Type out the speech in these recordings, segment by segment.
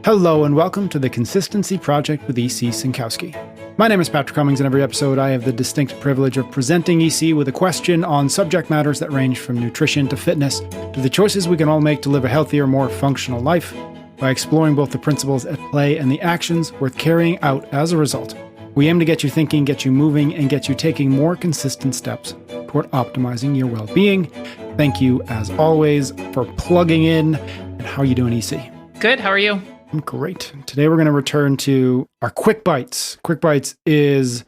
Hello and welcome to the Consistency Project with E.C. Sinkowski. My name is Patrick Cummings, and every episode I have the distinct privilege of presenting E.C. with a question on subject matters that range from nutrition to fitness to the choices we can all make to live a healthier, more functional life by exploring both the principles at play and the actions worth carrying out as a result. We aim to get you thinking, get you moving, and get you taking more consistent steps toward optimizing your well-being. Thank you, as always, for plugging in. And how are you doing, E.C.? Good. How are you? I'm great. Today we're going to return to our Quick Bites. Quick Bites is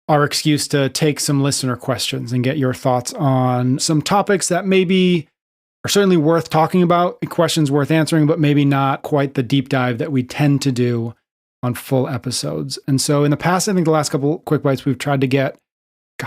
our excuse to take some listener questions and get your thoughts on some topics that maybe are certainly worth talking about, questions worth answering, but maybe not quite the deep dive that we tend to do on full episodes. And so in the past, I think the last couple Quick Bites, we've tried to get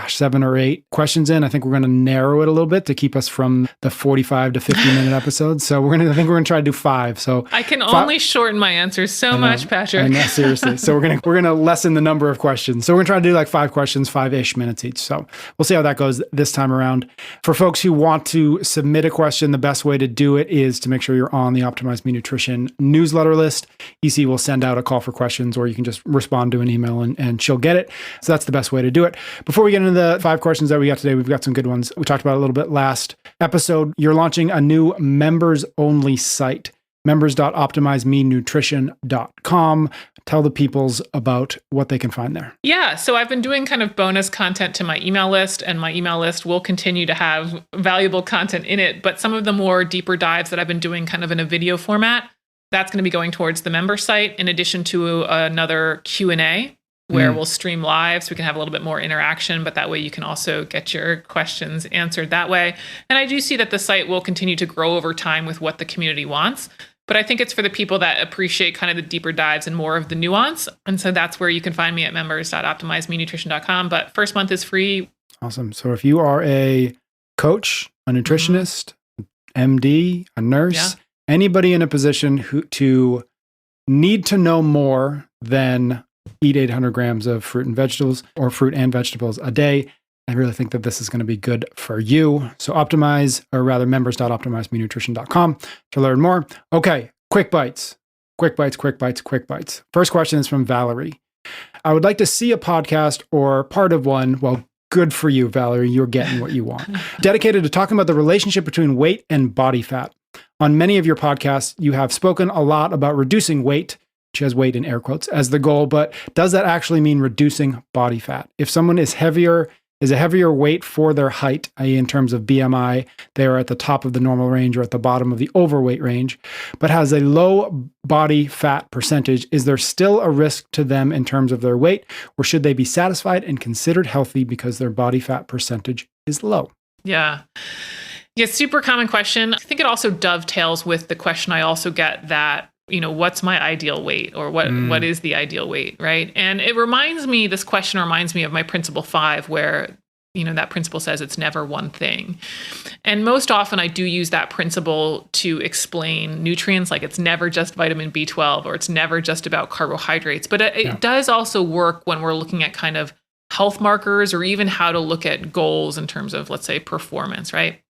7 or 8 questions in. I think we're going to narrow it a little bit to keep us from the 45 to 50-minute episodes. So I think we're going to try to do 5. So I can only shorten my answers so much, Patrick. I know, seriously. So we're going to lessen the number of questions. So we're going to try to do like 5 questions, 5-ish minutes each. So we'll see how that goes this time around. For folks who want to submit a question, the best way to do it is to make sure you're on the Optimize Me Nutrition newsletter list. EC will send out a call for questions, or you can just respond to an email and she'll get it. So that's the best way to do it. Before we get into the 5 questions that we got today, we've got some good ones. We talked about it a little bit last episode. You're launching a new members-only site, members.optimizamenutrition.com. Tell the peoples about what they can find there. Yeah, so I've been doing kind of bonus content to my email list, and my email list will continue to have valuable content in it, but some of the more deeper dives that I've been doing kind of in a video format, that's going to be going towards the member site, in addition to another Q&A, where we'll stream live so we can have a little bit more interaction, but that way you can also get your questions answered that way. And I do see that the site will continue to grow over time with what the community wants, but I think it's for the people that appreciate kind of the deeper dives and more of the nuance. And so that's where you can find me at members.optimizamenutrition.com, but first month is free. Awesome. So if you are a coach, a nutritionist, MD, a nurse, anybody in a position to need to know more than eat 800 grams of fruit and vegetables, or fruit and vegetables a day, I really think that this is going to be good for you. So members.optimizamenutrition.com to learn more. Okay, quick bites. Quick bites. First question is from Valerie. I would like to see a podcast or part of one. Well, good for you, Valerie. You're getting what you want. Dedicated to talking about the relationship between weight and body fat. On many of your podcasts, you have spoken a lot about reducing weight. She has weight in air quotes as the goal, but does that actually mean reducing body fat? If someone is a heavier weight for their height, i.e. in terms of BMI, they are at the top of the normal range or at the bottom of the overweight range, but has a low body fat percentage, is there still a risk to them in terms of their weight, or should they be satisfied and considered healthy because their body fat percentage is low? Yeah, super common question. I think it also dovetails with the question I also get that, what's my ideal weight, or what is the ideal weight, right? And this question reminds me of my principle 5, where, that principle says it's never one thing. And most often I do use that principle to explain nutrients, like it's never just vitamin B12, or it's never just about carbohydrates, but it does also work when we're looking at kind of health markers, or even how to look at goals in terms of, let's say, performance, right?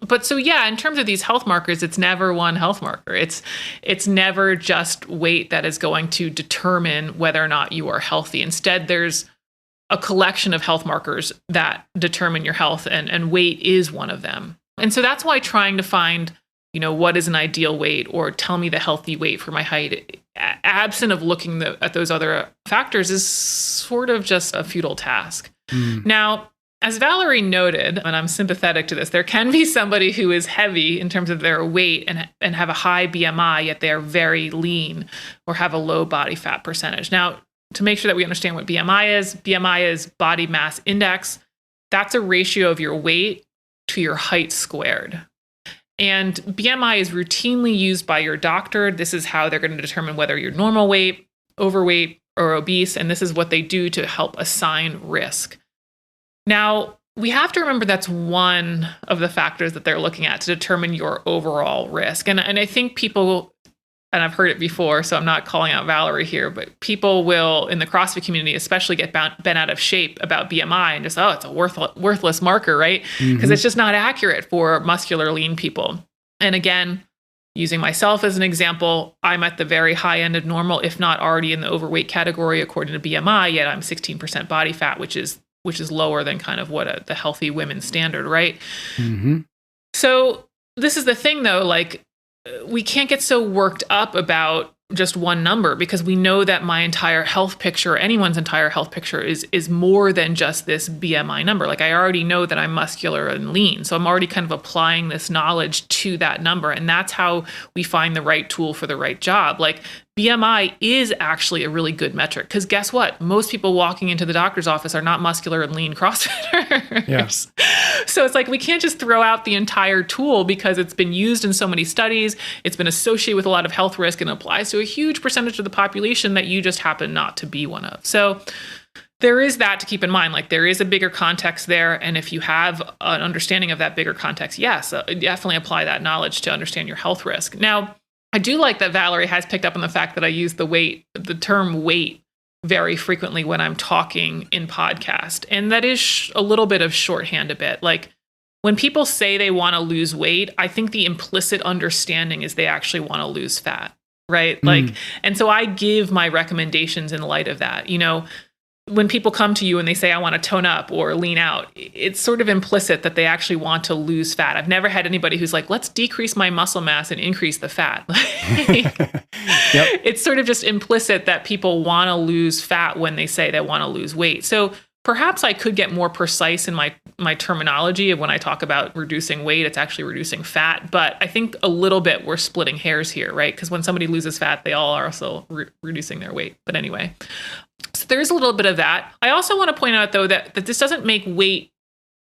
But so, in terms of these health markers, it's never one health marker. It's never just weight that is going to determine whether or not you are healthy. Instead, there's a collection of health markers that determine your health, and weight is one of them. And so that's why trying to find, what is an ideal weight, or tell me the healthy weight for my height, absent of looking at those other factors, is sort of just a futile task. Now, as Valerie noted, and I'm sympathetic to this, there can be somebody who is heavy in terms of their weight and have a high BMI, yet they are very lean or have a low body fat percentage. Now, to make sure that we understand what BMI is body mass index. That's a ratio of your weight to your height squared. And BMI is routinely used by your doctor. This is how they're going to determine whether you're normal weight, overweight, or obese. And this is what they do to help assign risk. Now, we have to remember that's one of the factors that they're looking at to determine your overall risk. And I think people, and I've heard it before, so I'm not calling out Valerie here, but people will, in the CrossFit community, especially get bent out of shape about BMI and just, it's a worthless marker, right? Because it's just not accurate for muscular lean people. And again, Using myself as an example, I'm at the very high end of normal, if not already in the overweight category according to BMI, yet I'm 16% body fat, which is lower than kind of what the healthy women standard, right? Mm-hmm. So this is the thing though, like we can't get so worked up about just one number, because we know that my entire health picture, anyone's entire health picture is more than just this BMI number. Like I already know that I'm muscular and lean. So I'm already kind of applying this knowledge to that number. And that's how we find the right tool for the right job. Like BMI is actually a really good metric, because guess what? Most people walking into the doctor's office are not muscular and lean CrossFitters. Yes. So it's like we can't just throw out the entire tool because it's been used in so many studies. It's been associated with a lot of health risk and applies to a huge percentage of the population that you just happen not to be one of. So there is that to keep in mind. Like there is a bigger context there. And if you have an understanding of that bigger context, yes, definitely apply that knowledge to understand your health risk. Now, I do like that Valerie has picked up on the fact that I use the term weight very frequently when I'm talking in podcast. And that is a little bit of shorthand a bit. Like when people say they want to lose weight, I think the implicit understanding is they actually want to lose fat, right? Like, and so I give my recommendations in light of that. You know, when people come to you and they say, I want to tone up or lean out, it's sort of implicit that they actually want to lose fat. I've never had anybody who's like, let's decrease my muscle mass and increase the fat. Yep. It's sort of just implicit that people want to lose fat when they say they want to lose weight. So perhaps I could get more precise in my terminology of when I talk about reducing weight, it's actually reducing fat. But I think a little bit we're splitting hairs here, right? Because when somebody loses fat, they all are also reducing their weight. But anyway, so there's a little bit of that. I also want to point out, though, that this doesn't make weight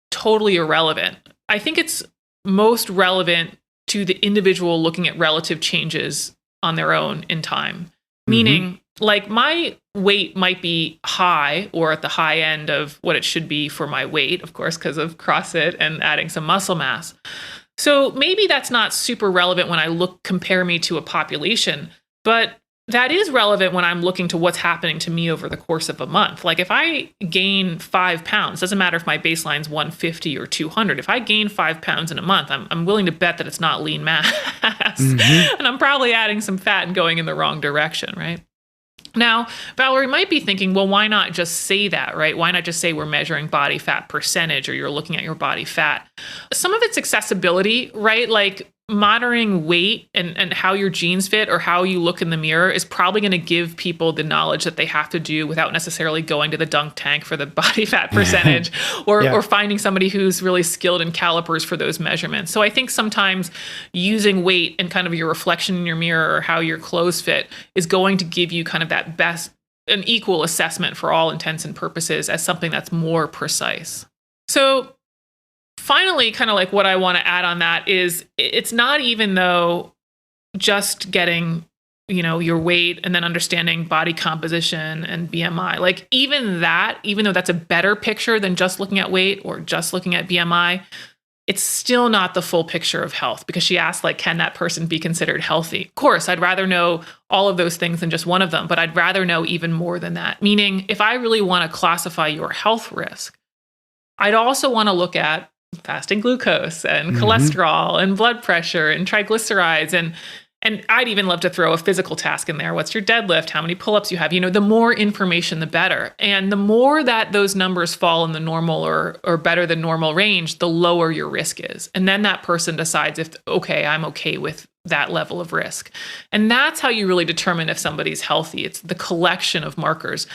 totally irrelevant. I think it's most relevant to the individual looking at relative changes on their own in time. Meaning, like my weight might be high or at the high end of what it should be for my weight, of course, because of CrossFit and adding some muscle mass. So maybe that's not super relevant when I compare me to a population, but that is relevant when I'm looking to what's happening to me over the course of a month. Like if I gain 5 pounds, doesn't matter if my baseline's 150 or 200. If I gain 5 pounds in a month, I'm willing to bet that it's not lean mass. And I'm probably adding some fat and going in the wrong direction, right? Now, Valerie might be thinking, well, why not just say that, right? Why not just say we're measuring body fat percentage or you're looking at your body fat? Some of it's accessibility, right? Like monitoring weight and how your jeans fit or how you look in the mirror is probably going to give people the knowledge that they have to do without necessarily going to the dunk tank for the body fat percentage or finding somebody who's really skilled in calipers for those measurements. So I think sometimes using weight and kind of your reflection in your mirror or how your clothes fit is going to give you kind of that an equal assessment for all intents and purposes as something that's more precise. So finally, kind of like what I want to add on that is it's not even though just getting, your weight and then understanding body composition and BMI, like even though that's a better picture than just looking at weight or just looking at BMI, it's still not the full picture of health, because she asked, like, can that person be considered healthy? Of course, I'd rather know all of those things than just one of them, but I'd rather know even more than that. Meaning if I really want to classify your health risk, I'd also want to look at fasting glucose and cholesterol and blood pressure and triglycerides. And I'd even love to throw a physical task in there. What's your deadlift? How many pull-ups you have? The more information, the better. And the more that those numbers fall in the normal or better than normal range, the lower your risk is. And then that person decides if, okay, I'm okay with that level of risk. And that's how you really determine if somebody's healthy. It's the collection of markers.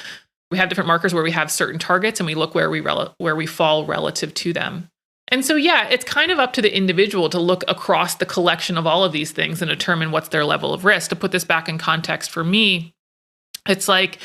We have different markers where we have certain targets and we look where we fall relative to them. And so, it's kind of up to the individual to look across the collection of all of these things and determine what's their level of risk. To put this back in context for me, it's like,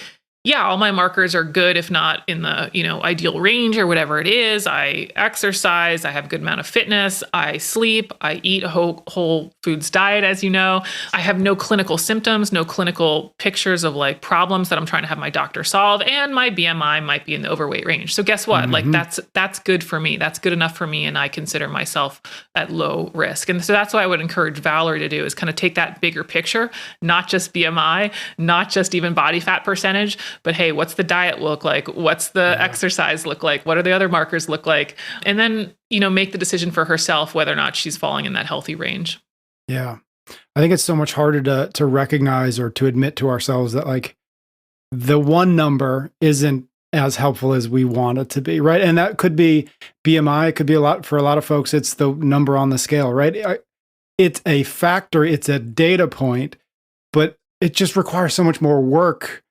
all my markers are good, if not in the, ideal range or whatever it is. I exercise, I have a good amount of fitness, I sleep, I eat a whole foods diet, as you know. I have no clinical symptoms, no clinical pictures of like problems that I'm trying to have my doctor solve, and my BMI might be in the overweight range. So guess what? Like that's good for me. That's good enough for me, and I consider myself at low risk. And so that's what I would encourage Valerie to do, is kind of take that bigger picture, not just BMI, not just even body fat percentage, but hey, what's the diet look like? What's the exercise look like? What are the other markers look like? And then, make the decision for herself whether or not she's falling in that healthy range. Yeah. I think it's so much harder to recognize or to admit to ourselves that like the one number isn't as helpful as we want it to be, right? And that could be BMI. It could be a lot for a lot of folks. It's the number on the scale, right? It's a factor. It's a data point, but it just requires so much more work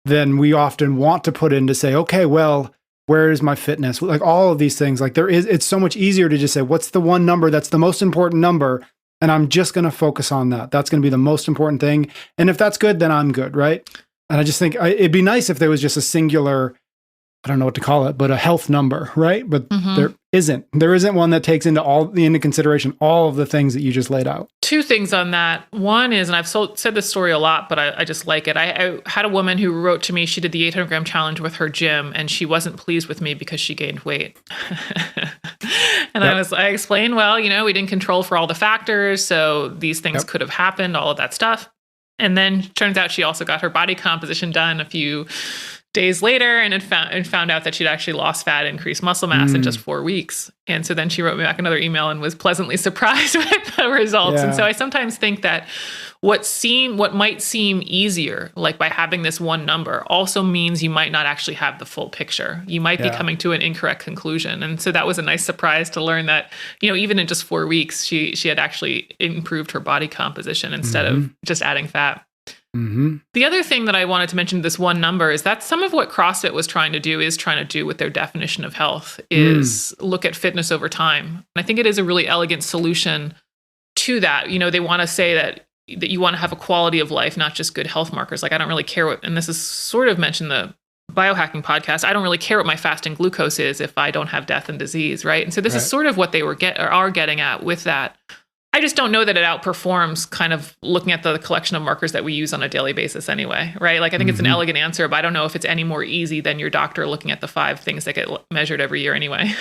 than we often want to put in to say, okay, well, where is my fitness? Like all of these things, like it's so much easier to just say, what's the one number that's the most important number? And I'm just going to focus on that. That's going to be the most important thing. And if that's good, then I'm good, right? And I just think it'd be nice if there was just a singular, I don't know what to call it, but a health number, right? But there isn't. There isn't one that takes into consideration all of the things that you just laid out. Two things on that. One is, and I've said this story a lot, but I just like it. I had a woman who wrote to me, she did the 800-gram challenge with her gym, and she wasn't pleased with me because she gained weight. And I explained, well, we didn't control for all the factors, so these things could have happened, all of that stuff. And then turns out she also got her body composition done a few days later and found out that she'd actually lost fat, increased muscle mass in just 4 weeks. And so then she wrote me back another email and was pleasantly surprised with the results. Yeah. And so I sometimes think that what might seem easier, like by having this one number, also means you might not actually have the full picture. You might be coming to an incorrect conclusion. And so that was a nice surprise to learn that, even in just 4 weeks, she had actually improved her body composition instead of just adding fat. The other thing that I wanted to mention, this one number, is that some of what CrossFit was trying to do with their definition of health is look at fitness over time. And I think it is a really elegant solution to that. They want to say that you want to have a quality of life, not just good health markers. Like I don't really care what, and this is sort of mentioned the biohacking podcast, I don't really care what my fasting glucose is if I don't have death and disease, right? And so this is sort of what they are getting at with that. I just don't know that it outperforms kind of looking at the collection of markers that we use on a daily basis anyway, right? Like I think it's an elegant answer, but I don't know if it's any more easy than your doctor looking at the 5 things that get measured every year anyway.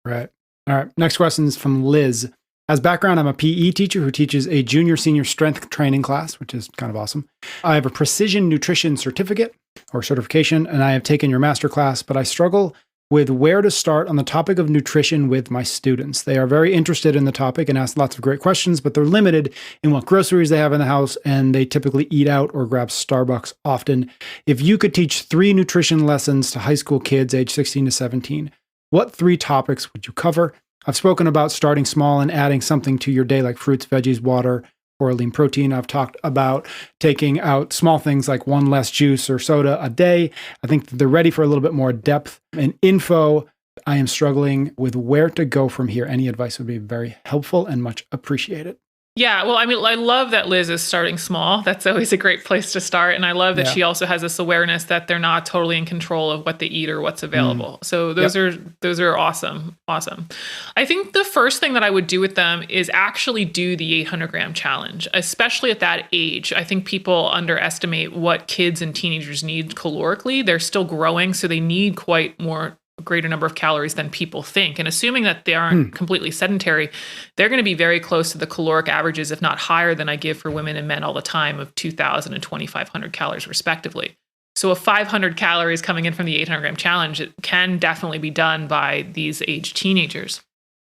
Right. All right. Next question is from Liz. As background, I'm a PE teacher who teaches a junior-senior strength training class, which is kind of awesome. I have a precision nutrition certificate or certification, and I have taken your master class, but I struggle with where to start on the topic of nutrition with my students. They are very interested in the topic and ask lots of great questions, but they're limited in what groceries they have in the house, and they typically eat out or grab Starbucks often. If you could teach 3 nutrition lessons to high school kids age 16 to 17, what 3 topics would you cover? I've spoken about starting small and adding something to your day like fruits, veggies, water, or lean protein. I've talked about taking out small things like 1 less juice or soda a day. I think they're ready for a little bit more depth and info. I am struggling with where to go from here. Any advice would be very helpful and much appreciated. Yeah, well, I mean, I love that Liz is starting small. That's always a great place to start. And I love that she also has this awareness that they're not totally in control of what they eat or what's available. So those are awesome. Awesome. I think the first thing that I would do with them is actually do the 800-gram challenge, especially at that age. I think people underestimate what kids and teenagers need calorically. They're still growing, so they need quite a greater number of calories than people think. And assuming that they aren't completely sedentary, they're going to be very close to the caloric averages, if not higher than I give for women and men all the time, of 2,000 and 2,500 calories respectively. So if 500 calories coming in from the 800-gram challenge, it can definitely be done by these age teenagers.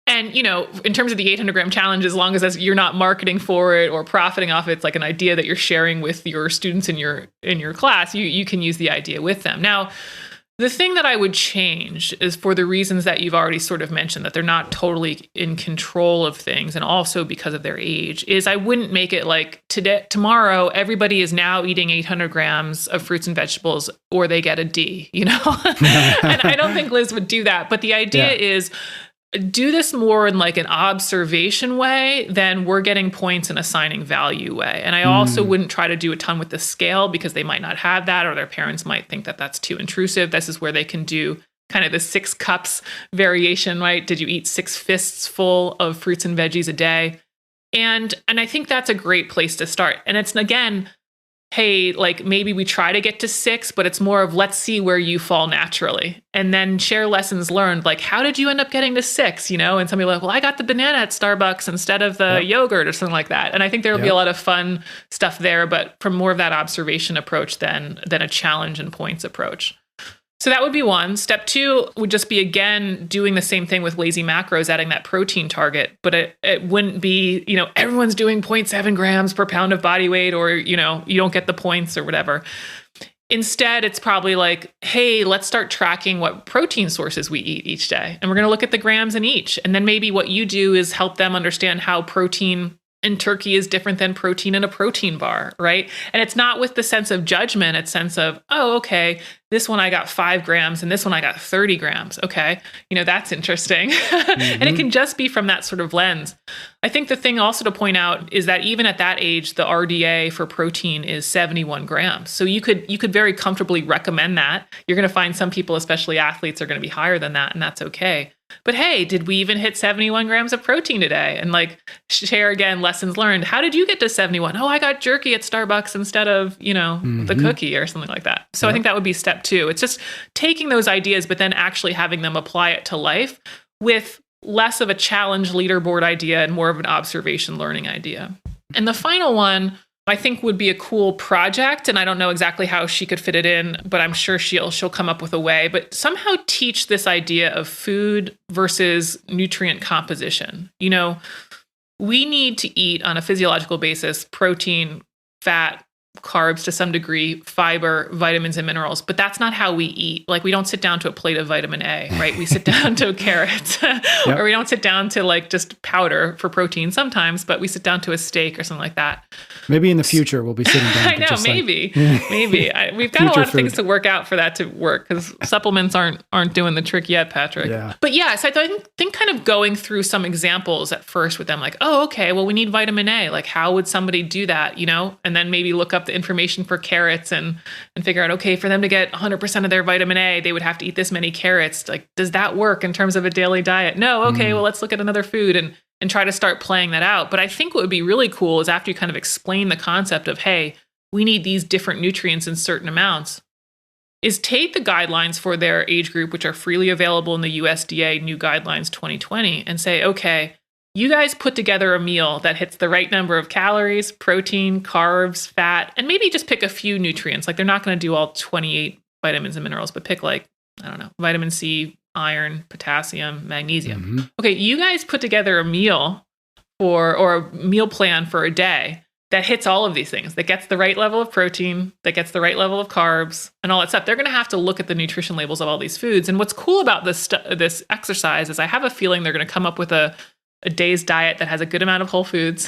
And, in terms of the 800-gram challenge, as long as you're not marketing for it or profiting off it, it's like an idea that you're sharing with your students in your class, you can use the idea with them. Now, the thing that I would change is for the reasons that you've already sort of mentioned, that they're not totally in control of things, and also because of their age, is I wouldn't make it like tomorrow, everybody is now eating 800 grams of fruits and vegetables or they get a D, And I don't think Liz would do that. But the idea is do this more in like an observation way than we're getting points and assigning value way. And I also wouldn't try to do a ton with the scale because they might not have that, or their parents might think that that's too intrusive. This is where they can do kind of the 6 cups variation, right? Did you eat 6 fists full of fruits and veggies a day? And I think that's a great place to start. And it's, again, hey, like maybe we try to get to 6, but it's more of let's see where you fall naturally, and then share lessons learned. Like, how did you end up getting to 6? And somebody like, well, I got the banana at Starbucks instead of the yogurt or something like that. And I think there'll be a lot of fun stuff there, but from more of that observation approach than a challenge and points approach. So that would be one. Step two would just be, again, doing the same thing with lazy macros, adding that protein target. But it wouldn't be, everyone's doing 0.7 grams per pound of body weight, or, you don't get the points or whatever. Instead, it's probably like, hey, let's start tracking what protein sources we eat each day. And we're going to look at the grams in each. And then maybe what you do is help them understand how protein in turkey is different than protein in a protein bar, right? And it's not with the sense of judgment, it's sense of, oh, okay, this one I got 5 grams and this one I got 30 grams. Okay, that's interesting. And it can just be from that sort of lens. I think the thing also to point out is that even at that age, the RDA for protein is 71 grams. So you could very comfortably recommend that. You're going to find some people, especially athletes, are going to be higher than that, and that's okay. But hey, did we even hit 71 grams of protein today? And share again lessons learned. How did you get to 71? Oh, I got jerky at Starbucks instead of, the cookie or something like that. So I think that would be step two. It's just taking those ideas, but then actually having them apply it to life with less of a challenge leaderboard idea and more of an observation learning idea. And the final one, I think, would be a cool project. And I don't know exactly how she could fit it in, but I'm sure she'll come up with a way. But somehow teach this idea of food versus nutrient composition. We need to eat on a physiological basis protein, fat, carbs to some degree, fiber, vitamins, and minerals. But that's not how we eat. We don't sit down to a plate of vitamin A, right? We sit down to carrots, Yep. or we don't sit down to just powder for protein sometimes, but we sit down to a steak or something like that. Maybe in the future we'll be sitting down. I know, maybe. We've got a lot of things to work out for that to work, because supplements aren't doing the trick yet, Patrick. Yeah. But yeah, so I think kind of going through some examples at first with them, oh, okay, well, we need vitamin A. How would somebody do that, And then maybe look up the information for carrots and figure out, okay, for them to get 100% of their vitamin A, they would have to eat this many carrots. Does that work in terms of a daily diet? No. Okay, well, let's look at another food and try to start playing that out. But I think what would be really cool is after you kind of explain the concept of, hey, we need these different nutrients in certain amounts, is take the guidelines for their age group, which are freely available in the USDA New Guidelines 2020, and say, okay, you guys put together a meal that hits the right number of calories, protein, carbs, fat, and maybe just pick a few nutrients. They're not going to do all 28 vitamins and minerals, but pick vitamin C, iron, potassium, magnesium. Okay, you guys put together a meal or a meal plan for a day that hits all of these things, that gets the right level of protein, that gets the right level of carbs, and all that stuff. They're going to have to look at the nutrition labels of all these foods. And what's cool about this exercise is I have a feeling they're going to come up with a day's diet that has a good amount of whole foods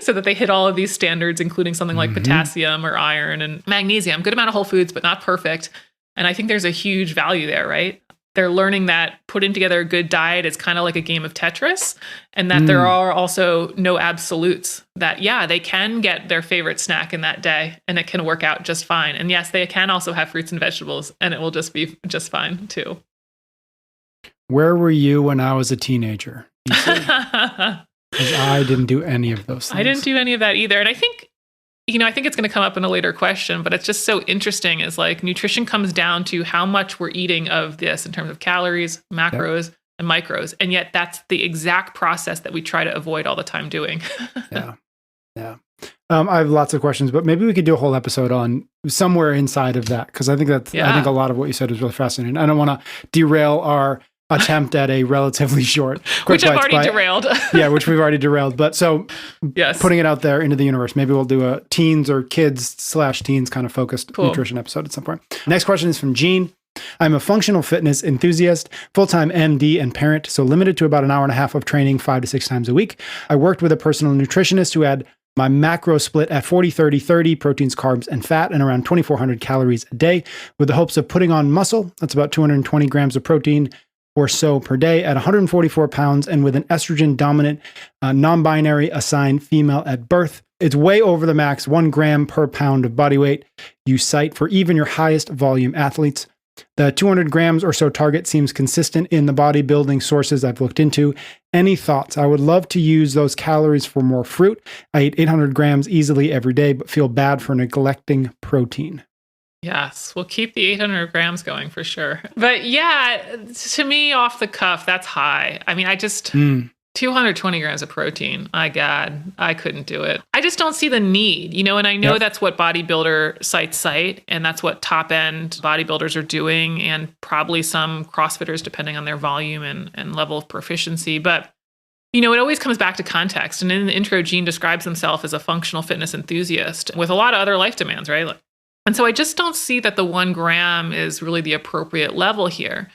so that they hit all of these standards, including something like potassium or iron and magnesium. Good amount of whole foods, but not perfect. And I think there's a huge value there, right? They're learning that putting together a good diet is kind of like a game of Tetris, and that there are also no absolutes. That, yeah, they can get their favorite snack in that day and it can work out just fine. And yes, they can also have fruits and vegetables and it will just be just fine too. Where were you when I was a teenager? Because I didn't do any of those things. I didn't do any of that either. And I think, I think it's going to come up in a later question, but it's just so interesting is nutrition comes down to how much we're eating of this in terms of calories, macros, and micros. And yet that's the exact process that we try to avoid all the time doing. Yeah. I have lots of questions, but maybe we could do a whole episode on somewhere inside of that. Because I think I think a lot of what you said is really fascinating. I don't want to derail our attempt at a relatively short, quick which I've already derailed. Yeah, which we've already derailed. But so yes, putting it out there into the universe, maybe we'll do a teens or kids/teens kind of focused nutrition episode at some point. Next question is from Jean. I'm a functional fitness enthusiast, full-time MD and parent, so limited to about an hour and a half of training 5 to 6 times a week. I worked with a personal nutritionist who had my macro split at 40-30-30, proteins, carbs, and fat, and around 2,400 calories a day, with the hopes of putting on muscle. That's about 220 grams of protein or so per day at 144 pounds and with an estrogen-dominant, non-binary assigned female at birth. It's way over the max 1 gram per pound of body weight you cite for even your highest volume athletes. The 200 grams or so target seems consistent in the bodybuilding sources I've looked into. Any thoughts? I would love to use those calories for more fruit. I eat 800 grams easily every day, but feel bad for neglecting protein. Yes, we'll keep the 800 grams going for sure. But yeah, to me, off the cuff, that's high. I mean, 220 grams of protein. My God, I couldn't do it. I just don't see the need, and I know that's what bodybuilder sites cite, and that's what top end bodybuilders are doing, and probably some CrossFitters, depending on their volume and level of proficiency. But, it always comes back to context. And in the intro, Gene describes himself as a functional fitness enthusiast with a lot of other life demands, right? And so I just don't see that the 1 gram is really the appropriate level here.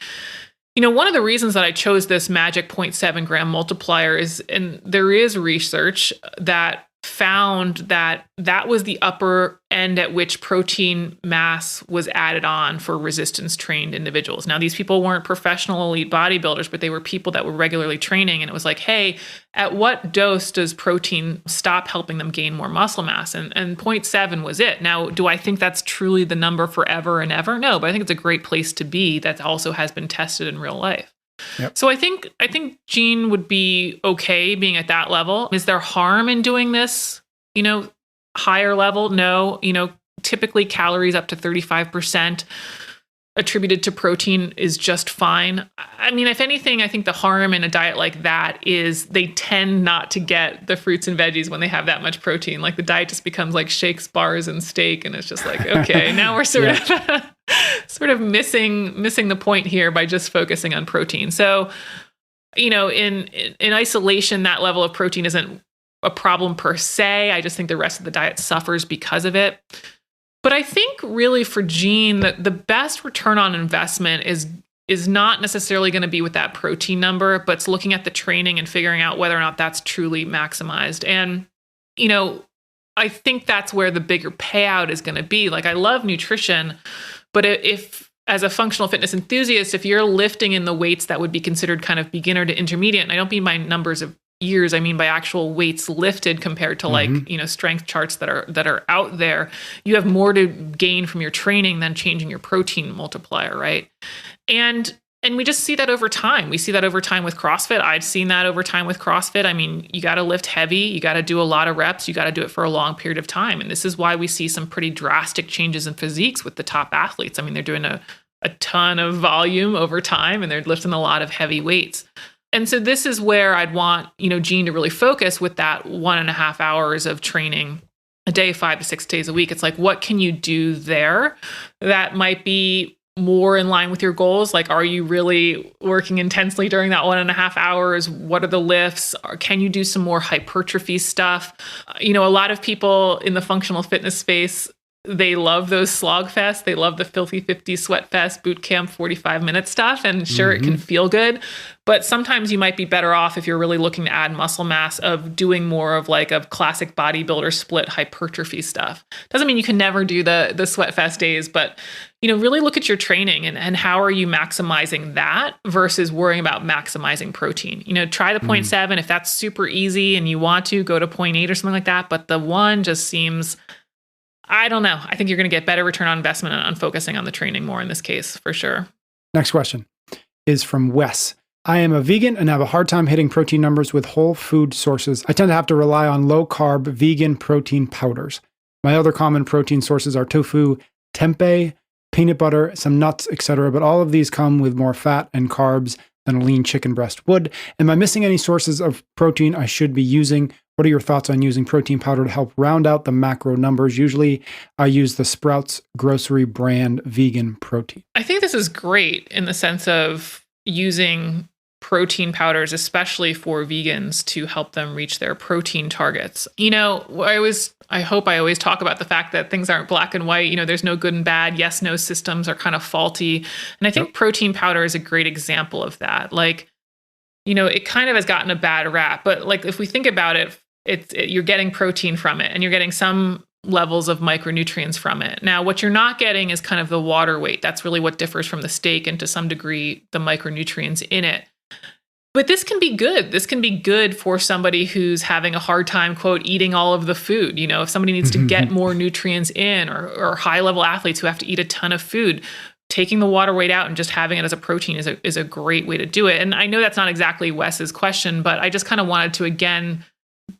One of the reasons that I chose this magic 0.7 gram multiplier is, and there is research that found that was the upper end at which protein mass was added on for resistance trained individuals. Now, these people weren't professional elite bodybuilders, but they were people that were regularly training. And it was like, hey, at what dose does protein stop helping them gain more muscle mass? And 0.7 was it. Now, do I think that's truly the number forever and ever? No, but I think it's a great place to be that also has been tested in real life. Yep. So I think Gene would be okay being at that level. Is there harm in doing this, higher level? No, typically calories up to 35% attributed to protein is just fine. I mean, if anything, I think the harm in a diet like that is they tend not to get the fruits and veggies when they have that much protein. Like the diet just becomes like shakes, bars, and steak. And it's just like, okay, now we're sort of missing the point here by just focusing on protein. So, in isolation, that level of protein isn't a problem per se. I just think the rest of the diet suffers because of it. But I think really for Gene, the best return on investment is not necessarily going to be with that protein number, but it's looking at the training and figuring out whether or not that's truly maximized. And, I think that's where the bigger payout is going to be. Like, I love nutrition, but if as a functional fitness enthusiast, if you're lifting in the weights that would be considered kind of beginner to intermediate, and I don't mean by numbers of years, I mean by actual weights lifted compared to like, strength charts that are out there, you have more to gain from your training than changing your protein multiplier, right? And we just see that over time. We see that over time with CrossFit. I've seen that over time with CrossFit. I mean, you got to lift heavy. You got to do a lot of reps. You got to do it for a long period of time. And this is why we see some pretty drastic changes in physiques with the top athletes. I mean, they're doing a ton of volume over time, and they're lifting a lot of heavy weights. And so this is where I'd want, Gene to really focus with that 1.5 hours of training a day, 5 to 6 days a week. It's like, what can you do there that might be more in line with your goals? Like, are you really working intensely during that 1.5 hours? What are the lifts? Or can you do some more hypertrophy stuff? A lot of people in the functional fitness space, they love those slog fests. They love the filthy 50 sweat fest, boot camp, 45-minute stuff. And sure, it can feel good. But sometimes you might be better off if you're really looking to add muscle mass of doing more of like a classic bodybuilder split hypertrophy stuff. Doesn't mean you can never do the sweat fest days, but really look at your training and how are you maximizing that versus worrying about maximizing protein. Try the 0.7 if that's super easy and you want to go to 0.8 or something like that. But the 1 just seems, I don't know. I think you're going to get better return on investment on focusing on the training more in this case, for sure. Next question is from Wes. I am a vegan and have a hard time hitting protein numbers with whole food sources. I tend to have to rely on low-carb vegan protein powders. My other common protein sources are tofu, tempeh, peanut butter, some nuts, etc. But all of these come with more fat and carbs than a lean chicken breast would. Am I missing any sources of protein I should be using? What are your thoughts on using protein powder to help round out the macro numbers? Usually I use the Sprouts grocery brand vegan protein. I think this is great in the sense of using protein powders, especially for vegans, to help them reach their protein targets. I hope I always talk about the fact that things aren't black and white. There's no good and bad. Yes, no systems are kind of faulty. And I think protein powder is a great example of that. Like, it kind of has gotten a bad rap, but like, if we think about it, you're getting protein from it and you're getting some levels of micronutrients from it. Now, what you're not getting is kind of the water weight. That's really what differs from the steak and to some degree the micronutrients in it. But this can be good. This can be good for somebody who's having a hard time, quote, eating all of the food. If somebody needs to get more nutrients in or high level athletes who have to eat a ton of food, taking the water weight out and just having it as a protein is a great way to do it. And I know that's not exactly Wes's question, but I just kind of wanted to, again,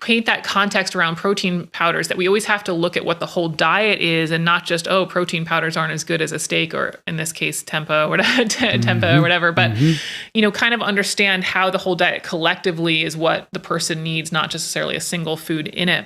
paint that context around protein powders, that we always have to look at what the whole diet is and not just, oh, protein powders aren't as good as a steak, or in this case, tempeh or whatever. But, kind of understand how the whole diet collectively is what the person needs, not necessarily a single food in it.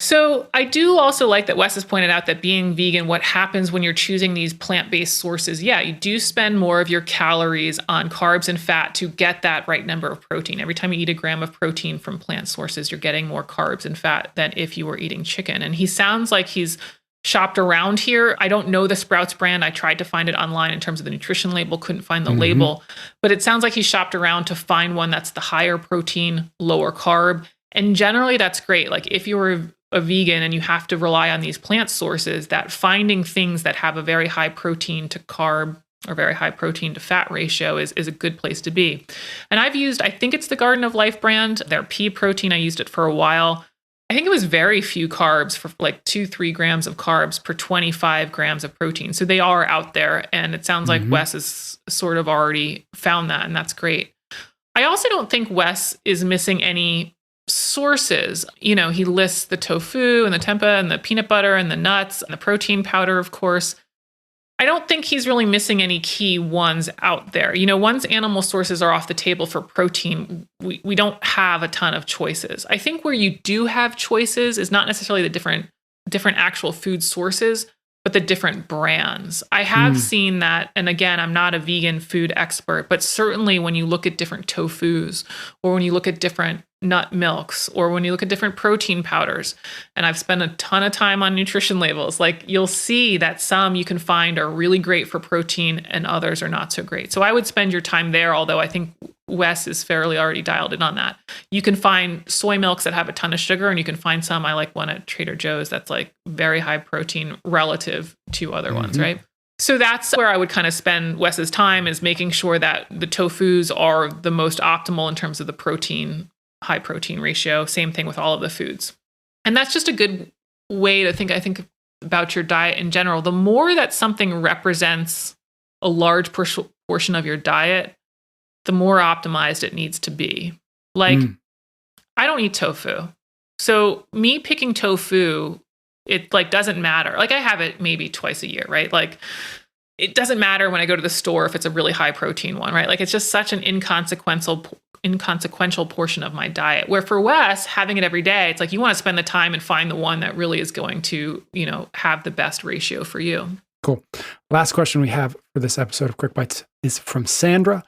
So I do also like that Wes has pointed out that being vegan, what happens when you're choosing these plant-based sources, you do spend more of your calories on carbs and fat to get that right number of protein. Every time you eat a gram of protein from plant sources, you're getting more carbs and fat than if you were eating chicken. And he sounds like he's shopped around here. I don't know the Sprouts brand. I tried to find it online in terms of the nutrition label, couldn't find the label, but it sounds like he shopped around to find one that's the higher protein, lower carb. And generally that's great. Like if you were a vegan and you have to rely on these plant sources, that finding things that have a very high protein to carb or very high protein to fat ratio is a good place to be. And I've used, I think it's the Garden of Life brand, their pea protein. I used it for a while. I think it was very few carbs, for like 2-3 grams of carbs per 25 grams of protein. So they are out there. And it sounds like Wes has sort of already found that. And that's great. I also don't think Wes is missing any sources. He lists the tofu and the tempeh and the peanut butter and the nuts and the protein powder, of course. I don't think he's really missing any key ones out there. Once animal sources are off the table for protein, we don't have a ton of choices. I think where you do have choices is not necessarily the different actual food sources, but the different brands. I have seen that, and again, I'm not a vegan food expert, but certainly when you look at different tofus, or when you look at different nut milks, or when you look at different protein powders, and I've spent a ton of time on nutrition labels, like you'll see that some you can find are really great for protein and others are not so great. So I would spend your time there, although I think Wes is fairly already dialed in on that. You can find soy milks that have a ton of sugar, and you can find some, I like one at Trader Joe's that's like very high protein relative to other ones, right? So that's where I would kind of spend Wes's time, is making sure that the tofus are the most optimal in terms of the protein, high protein ratio. Same thing with all of the foods. And that's just a good way to think, I think, about your diet in general. The more that something represents a large portion of your diet, the more optimized it needs to be. Like, I don't eat tofu. So me picking tofu, it like doesn't matter. Like I have it maybe twice a year, right? Like it doesn't matter when I go to the store if it's a really high protein one, right? Like it's just such an inconsequential portion of my diet. Where for Wes, having it every day, it's like you want to spend the time and find the one that really is going to, have the best ratio for you. Cool. Last question we have for this episode of Quick Bites is from Sandra.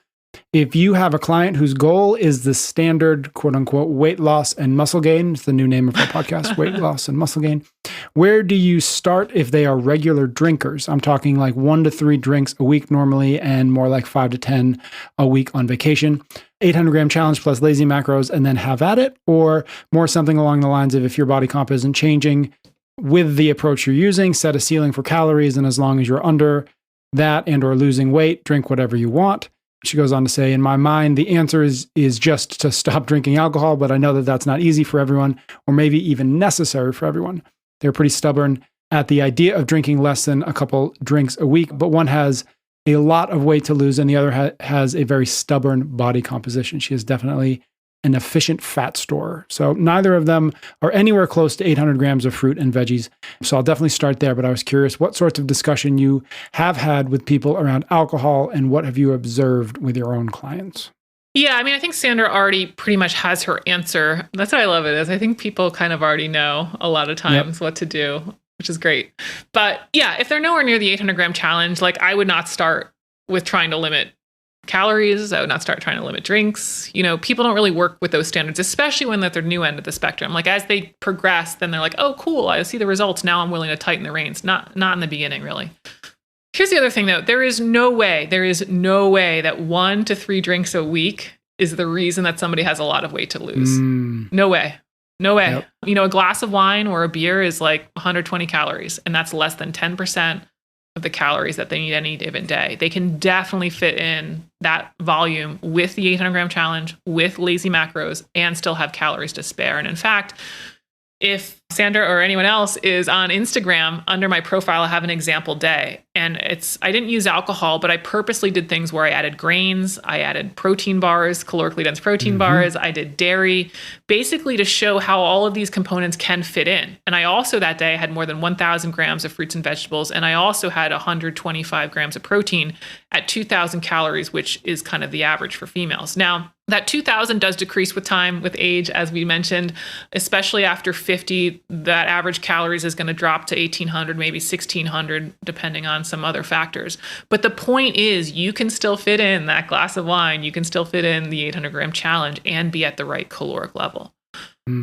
If you have a client whose goal is the standard, quote unquote, weight loss and muscle gain, it's the new name of our podcast, weight loss and muscle gain, where do you start if they are regular drinkers? I'm talking like 1 to 3 drinks a week normally, and more like 5 to 10 a week on vacation. 800-gram challenge plus lazy macros, and then have at it, or more something along the lines of, if your body comp isn't changing with the approach you're using, set a ceiling for calories, and as long as you're under that and or losing weight, drink whatever you want. She goes on to say, in my mind, the answer is just to stop drinking alcohol, but I know that that's not easy for everyone, or maybe even necessary for everyone. They're pretty stubborn at the idea of drinking less than a couple drinks a week, but one has a lot of weight to lose and the other has a very stubborn body composition. She is definitely an efficient fat storer. So neither of them are anywhere close to 800 grams of fruit and veggies. So I'll definitely start there, but I was curious what sorts of discussion you have had with people around alcohol, and what have you observed with your own clients? Yeah, I mean, I think Sandra already pretty much has her answer. That's what I love it is. I think people kind of already know a lot of times what to do, which is great. But yeah, if they're nowhere near the 800-gram challenge, like I would not start with trying to limit calories. I would not start trying to limit drinks. People don't really work with those standards, especially when they're at their new end of the spectrum. Like as they progress, then they're like, oh, cool, I see the results. Now I'm willing to tighten the reins. Not in the beginning, really. Here's the other thing, though. There is no way that 1 to 3 drinks a week is the reason that somebody has a lot of weight to lose. No way. Yep. A glass of wine or a beer is like 120 calories, and that's less than 10% of the calories that they need any given day. They can definitely fit in that volume with the 800-gram challenge, with lazy macros, and still have calories to spare. And in fact, if Sandra or anyone else is on Instagram, under my profile, I have an example day. And I didn't use alcohol, but I purposely did things where I added grains, I added protein bars, calorically dense protein bars, I did dairy, basically to show how all of these components can fit in. And I also that day had more than 1,000 grams of fruits and vegetables. And I also had 125 grams of protein at 2,000 calories, which is kind of the average for females. Now, that 2,000 does decrease with time, with age, as we mentioned, especially after 50, that average calories is going to drop to 1,800, maybe 1,600, depending on some other factors. But the point is, you can still fit in that glass of wine. You can still fit in the 800 gram challenge and be at the right caloric level.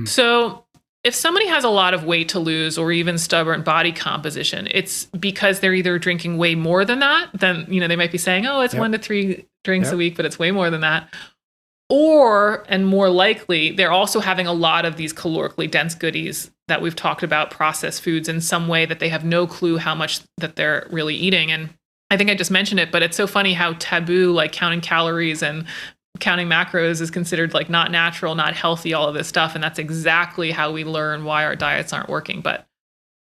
So if somebody has a lot of weight to lose or even stubborn body composition, it's because they're either drinking way more than that. Then, they might be saying, oh, it's 1 to 3 drinks a week, but it's way more than that. Or, and more likely, they're also having a lot of these calorically dense goodies that we've talked about, processed foods, in some way that they have no clue how much that they're really eating. And I think I just mentioned it, but it's so funny how taboo, like counting calories and counting macros, is considered like not natural, not healthy, all of this stuff. And that's exactly how we learn why our diets aren't working. But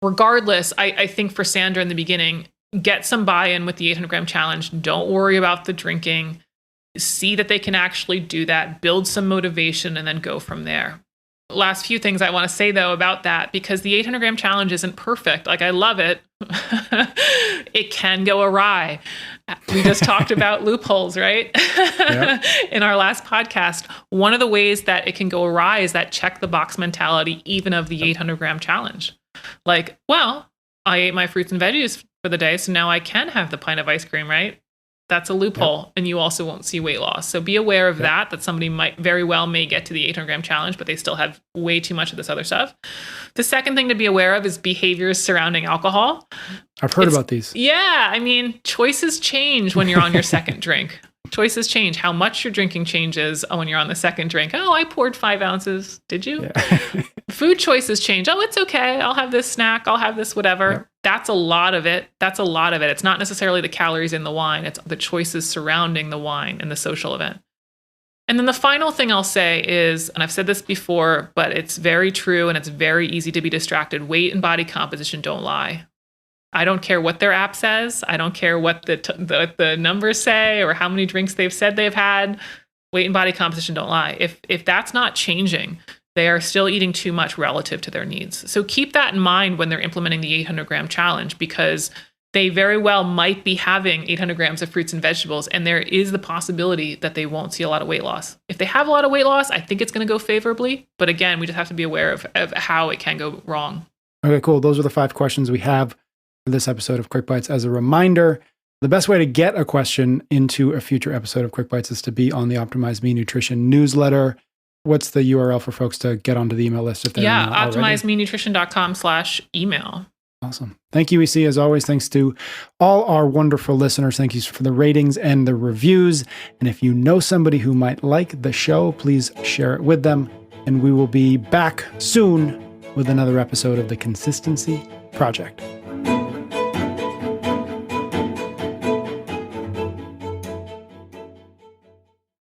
regardless, I think for Sandra in the beginning, get some buy-in with the 800 gram challenge. Don't worry about the drinking. See that they can actually do that, build some motivation, and then go from there. Last few things I want to say, though, about that, because the 800 gram challenge isn't perfect. Like, I love it. It can go awry. We just talked about loopholes, right? Yep. In our last podcast, one of the ways that it can go awry is that check the box mentality, even of the 800 gram challenge. Like, well, I ate my fruits and veggies for the day, so now I can have the pint of ice cream, right? That's a loophole. And you also won't see weight loss. So be aware of that somebody may get to the 800 gram challenge, but they still have way too much of this other stuff. The second thing to be aware of is behaviors surrounding alcohol. I've heard about these. Yeah. I mean, choices change when you're on your second drink. Choices change. How much you're drinking changes when you're on the second drink. Oh, I poured 5 ounces. Did you? Yeah. Food choices change. Oh, it's okay. I'll have this snack. I'll have this whatever. Yep. That's a lot of it. It's not necessarily the calories in the wine. It's the choices surrounding the wine and the social event. And then the final thing I'll say is, and I've said this before, but it's very true and it's very easy to be distracted. Weight and body composition don't lie. I don't care what their app says. I don't care what the numbers say or how many drinks they've said they've had. Weight and body composition don't lie. If that's not changing, they are still eating too much relative to their needs. So keep that in mind when they're implementing the 800 gram challenge, because they very well might be having 800 grams of fruits and vegetables, and there is the possibility that they won't see a lot of weight loss. If they have a lot of weight loss, I think it's going to go favorably. But again, we just have to be aware of how it can go wrong. Okay, cool. Those are the 5 questions we have for this episode of Quick Bites. As a reminder, the best way to get a question into a future episode of Quick Bites is to be on the Optimize Me Nutrition newsletter. What's the URL for folks to get onto the email list if they're not already? optimizemenutrition.com/email. Awesome. Thank you, EC. As always, thanks to all our wonderful listeners. Thank you for the ratings and the reviews. And if you know somebody who might like the show, please share it with them. And we will be back soon with another episode of The Consistency Project.